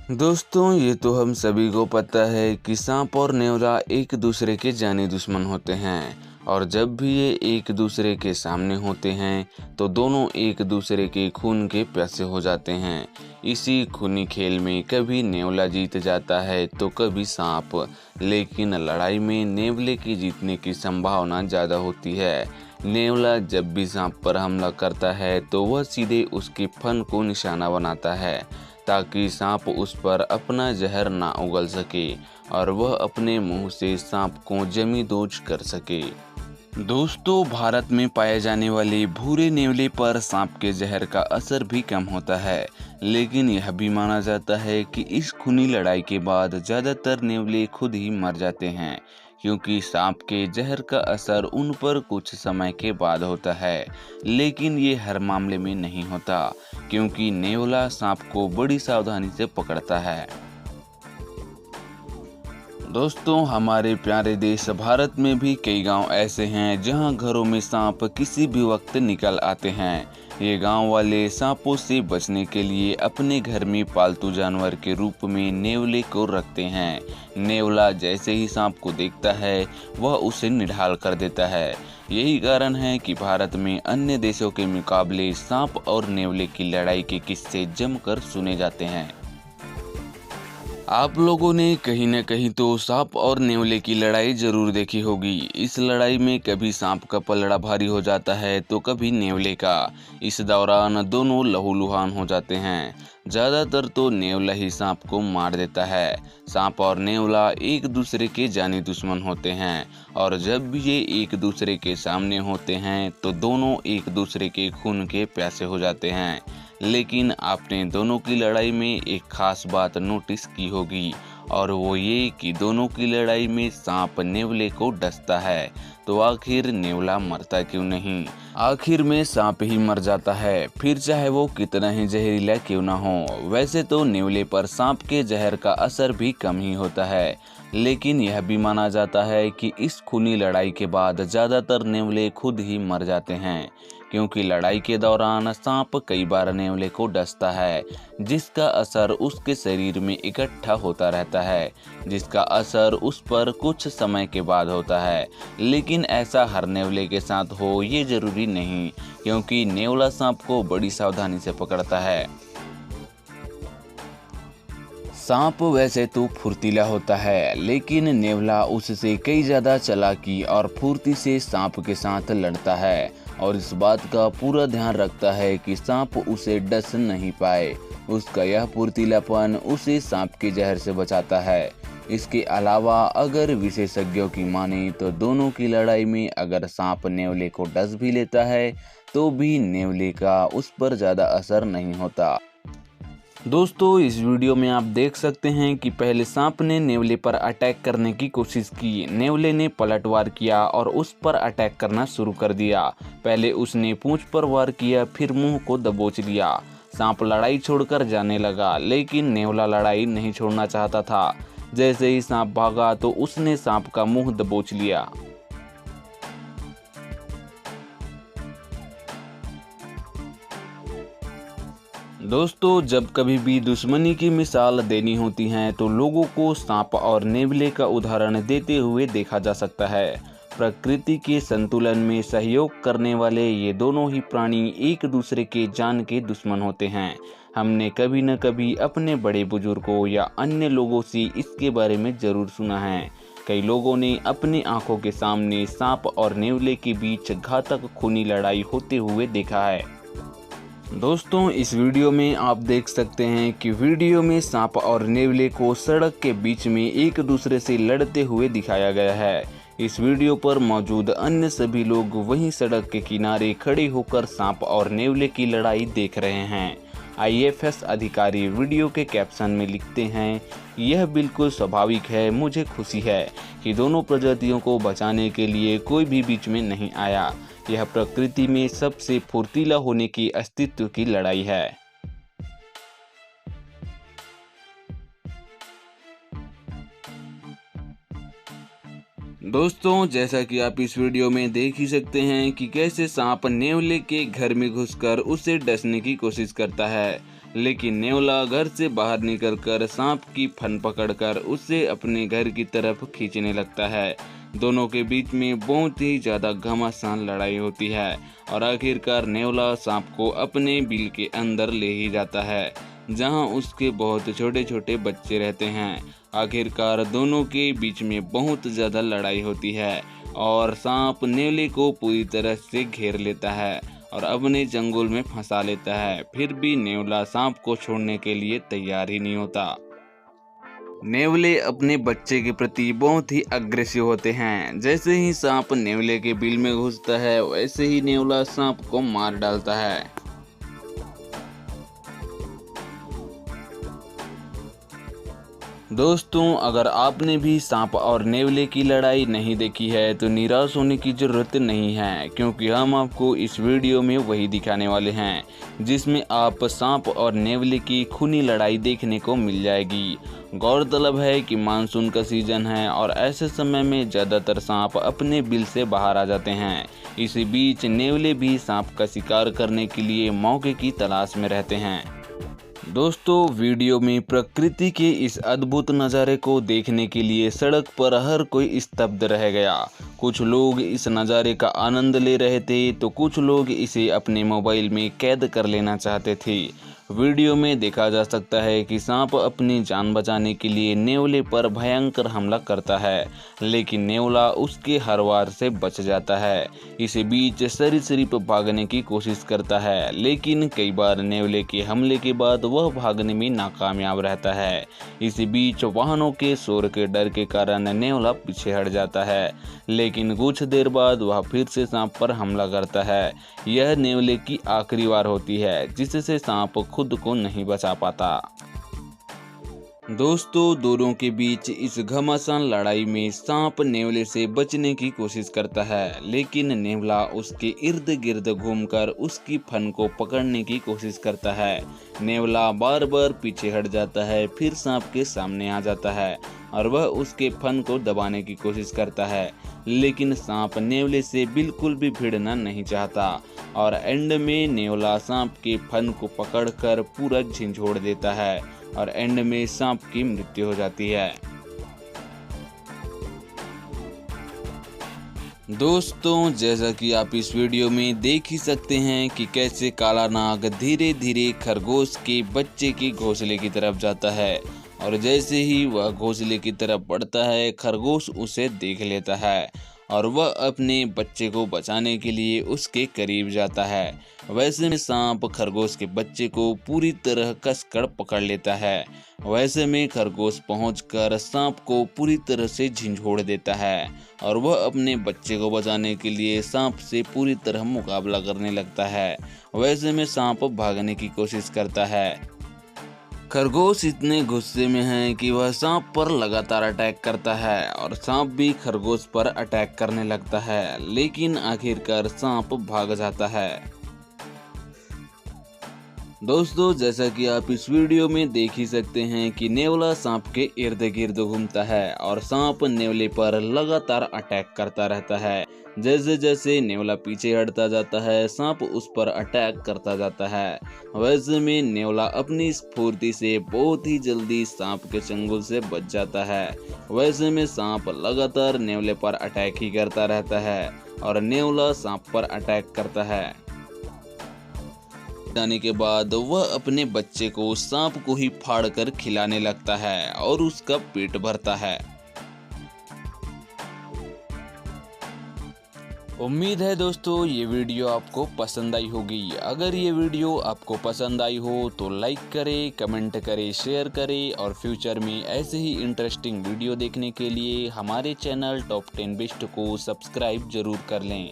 दोस्तों, ये तो हम सभी को पता है कि सांप और नेवला एक दूसरे के जानी दुश्मन होते हैं। और जब भी ये एक दूसरे के सामने होते हैं तो दोनों एक दूसरे के खून के प्यासे हो जाते हैं। इसी खूनी खेल में कभी नेवला जीत जाता है तो कभी सांप, लेकिन लड़ाई में नेवले की जीतने की संभावना ज़्यादा होती है। नेवला जब भी सांप पर हमला करता है तो वह सीधे उसके फन को निशाना बनाता है ताकि सांप उस पर अपना जहर ना उगल सके और वह अपने मुंह से सांप को जमींदोज कर सके। दोस्तों, भारत में पाए जाने वाले भूरे नेवले पर सांप के जहर का असर भी कम होता है, लेकिन यह भी माना जाता है कि इस खूनी लड़ाई के बाद ज़्यादातर नेवले खुद ही मर जाते हैं, क्योंकि सांप के जहर का असर उन पर कुछ समय के बाद होता है। लेकिन ये हर मामले में नहीं होता, क्योंकि नेवला सांप को बड़ी सावधानी से पकड़ता है। दोस्तों, हमारे प्यारे देश भारत में भी कई गांव ऐसे हैं जहां घरों में सांप किसी भी वक्त निकल आते हैं। ये गांव वाले सांपों से बचने के लिए अपने घर में पालतू जानवर के रूप में नेवले को रखते हैं। नेवला जैसे ही सांप को देखता है वह उसे निढाल कर देता है। यही कारण है कि भारत में अन्य देशों के मुकाबले सांप और नेवले की लड़ाई के किस्से जमकर सुने जाते हैं। आप लोगों ने कहीं न कहीं तो सांप और नेवले की लड़ाई जरूर देखी होगी। इस लड़ाई में कभी सांप का पलड़ा भारी हो जाता है तो कभी नेवले का। इस दौरान दोनों लहूलुहान हो जाते हैं। ज़्यादातर तो नेवला ही सांप को मार देता है। सांप और नेवला एक दूसरे के जानी दुश्मन होते हैं और जब भी ये एक दूसरे के सामने होते हैं तो दोनों एक दूसरे के खून के प्यासे हो जाते हैं। लेकिन आपने दोनों की लड़ाई में एक खास बात नोटिस की होगी, और वो ये कि दोनों की लड़ाई में सांप नेवले को डसता है। तो आखिर नेवला मरता क्यों नहीं? आखिर में सांप ही मर जाता है, फिर चाहे वो कितना ही जहरीला क्यों ना हो। वैसे तो नेवले पर सांप के जहर का असर भी कम ही होता है, लेकिन यह भी माना जाता है कि इस खूनी लड़ाई के बाद ज़्यादातर नेवले खुद ही मर जाते हैं, क्योंकि लड़ाई के दौरान सांप कई बार नेवले को डसता है, जिसका असर उसके शरीर में इकट्ठा होता रहता है, जिसका असर उस पर कुछ समय के बाद होता है। लेकिन ऐसा हर नेवले के साथ हो ये जरूरी नहीं, क्योंकि नेवला सांप को बड़ी सावधानी से पकड़ता है। सांप वैसे तो फुर्तीला होता है, लेकिन नेवला उससे कई ज़्यादा चालाकी और फुर्ती से सांप के साथ लड़ता है और इस बात का पूरा ध्यान रखता है कि सांप उसे डस नहीं पाए। उसका यह फुर्तीलापन उसे सांप के जहर से बचाता है। इसके अलावा अगर विशेषज्ञों की माने तो दोनों की लड़ाई में अगर सांप नेवले को डस भी लेता है तो भी नेवले का उस पर ज़्यादा असर नहीं होता। दोस्तों, इस वीडियो में आप देख सकते हैं कि पहले सांप ने नेवले पर अटैक करने की कोशिश की। नेवले ने पलटवार किया और उस पर अटैक करना शुरू कर दिया। पहले उसने पूंछ पर वार किया, फिर मुंह को दबोच लिया। सांप लड़ाई छोड़कर जाने लगा, लेकिन नेवला लड़ाई नहीं छोड़ना चाहता था। जैसे ही सांप भागा तो उसने सांप का मुंह दबोच लिया। दोस्तों, जब कभी भी दुश्मनी की मिसाल देनी होती है तो लोगों को सांप और नेवले का उदाहरण देते हुए देखा जा सकता है। प्रकृति के संतुलन में सहयोग करने वाले ये दोनों ही प्राणी एक दूसरे के जान के दुश्मन होते हैं। हमने कभी न कभी अपने बड़े बुजुर्गों या अन्य लोगों से इसके बारे में जरूर सुना है। कई लोगों ने अपनी आंखों के सामने सांप और नेवले के बीच घातक खूनी लड़ाई होते हुए देखा है। दोस्तों, इस वीडियो में आप देख सकते हैं कि वीडियो में सांप और नेवले को सड़क के बीच में एक दूसरे से लड़ते हुए दिखाया गया है। इस वीडियो पर मौजूद अन्य सभी लोग वहीं सड़क के किनारे खड़े होकर सांप और नेवले की लड़ाई देख रहे हैं। आईएफएस अधिकारी वीडियो के कैप्शन में लिखते हैं, यह बिल्कुल स्वाभाविक है। मुझे खुशी है कि दोनों प्रजातियों को बचाने के लिए कोई भी बीच में नहीं आया। यह प्रकृति में सबसे फुर्तीला होने की अस्तित्व की लड़ाई है। दोस्तों, जैसा कि आप इस वीडियो में देख ही सकते हैं कि कैसे सांप नेवले के घर में घुसकर उसे डसने की कोशिश करता है। लेकिन नेवला घर से बाहर निकलकर सांप की फन पकड़कर उसे अपने घर की तरफ खींचने लगता है। दोनों के बीच में बहुत ही ज्यादा घमासान लड़ाई होती है और आखिरकार नेवला सांप को अपने बिल के अंदर ले ही जाता है, जहां उसके बहुत छोटे छोटे बच्चे रहते हैं। आखिरकार दोनों के बीच में बहुत ज़्यादा लड़ाई होती है और सांप नेवले को पूरी तरह से घेर लेता है और अपने चंगुल में फंसा लेता है। फिर भी नेवला सांप को छोड़ने के लिए तैयार ही नहीं होता। नेवले अपने बच्चे के प्रति बहुत ही अग्रेसिव होते हैं। जैसे ही सांप नेवले के बिल में घुसता है वैसे ही नेवला सांप को मार डालता है। दोस्तों, अगर आपने भी सांप और नेवले की लड़ाई नहीं देखी है तो निराश होने की ज़रूरत नहीं है, क्योंकि हम आपको इस वीडियो में वही दिखाने वाले हैं जिसमें आप सांप और नेवले की खूनी लड़ाई देखने को मिल जाएगी। गौरतलब है कि मानसून का सीजन है और ऐसे समय में ज़्यादातर सांप अपने बिल से बाहर आ जाते हैं। इसी बीच नेवले भी सांप का शिकार करने के लिए मौके की तलाश में रहते हैं। दोस्तों, वीडियो में प्रकृति के इस अद्भुत नज़ारे को देखने के लिए सड़क पर हर कोई स्तब्ध रह गया। कुछ लोग इस नज़ारे का आनंद ले रहे थे तो कुछ लोग इसे अपने मोबाइल में कैद कर लेना चाहते थे। वीडियो में देखा जा सकता है कि सांप अपनी जान बचाने के लिए नेवले पर भयंकर हमला करता है, लेकिन नेवला उसके हर वार से बच जाता है। इसी बीच सरीसृप भागने की कोशिश करता है, लेकिन कई बार नेवले के हमले के बाद वह भागने में नाकामयाब रहता है। इसी बीच वाहनों के शोर के डर के कारण नेवला पीछे हट जाता है, लेकिन कुछ देर बाद वह फिर से सांप पर हमला करता है। यह नेवले की आखिरी वार होती है जिससे सांप खुद को नहीं बचा पाता। दोस्तों, दोनों के बीच इस घमासान लड़ाई में सांप नेवले से बचने की कोशिश करता है, लेकिन नेवला उसके इर्द गिर्द घूमकर उसकी फन को पकड़ने की कोशिश करता है। नेवला बार बार पीछे हट जाता है, फिर सांप के सामने आ जाता है और वह उसके फन को दबाने की कोशिश करता है, लेकिन सांप नेवले से बिल्कुल भी भिड़ना नहीं चाहता और एंड में नेवला सांप के फन को पकड़कर पूरा झिंझोड़ देता है और एंड में सांप की मृत्यु हो जाती है। दोस्तों, जैसा कि आप इस वीडियो में देख ही सकते हैं कि कैसे काला नाग धीरे धीरे खरगोश के बच्चे के घोंसले की तरफ जाता है और जैसे ही वह घोंसले की तरफ बढ़ता है खरगोश उसे देख लेता है और वह अपने बच्चे को बचाने के लिए उसके करीब जाता है। वैसे में सांप खरगोश के बच्चे को पूरी तरह कसकर पकड़ लेता है। वैसे में खरगोश पहुंचकर सांप को पूरी तरह से झिंझोड़ देता है और वह अपने बच्चे को बचाने के लिए सांप से पूरी तरह मुकाबला करने लगता है। वैसे में सांप भागने की कोशिश करता है। खरगोश इतने गुस्से में है कि वह सांप पर लगातार अटैक करता है और सांप भी खरगोश पर अटैक करने लगता है, लेकिन आखिरकार सांप भाग जाता है। दोस्तों, जैसा कि आप इस वीडियो में देख ही सकते हैं कि नेवला सांप के इर्द गिर्द घूमता है और सांप नेवले पर लगातार अटैक करता रहता है। जैसे जैसे नेवला पीछे हटता जाता है सांप उस पर अटैक करता जाता है। वैसे में नेवला अपनी स्फूर्ति से बहुत ही जल्दी सांप के चंगुल से बच जाता है। वैसे में सांप लगातार नेवले पर अटैक ही करता रहता है और नेवला सांप पर अटैक करता है। जाने के बाद वह अपने बच्चे को सांप को ही फाड़कर खिलाने लगता है और उसका पेट भरता है। उम्मीद है दोस्तों ये वीडियो आपको पसंद आई होगी। अगर ये वीडियो आपको पसंद आई हो तो लाइक करें, कमेंट करें, शेयर करें और फ्यूचर में ऐसे ही इंटरेस्टिंग वीडियो देखने के लिए हमारे चैनल टॉप 10 बेस्ट को सब्सक्राइब जरूर कर लें।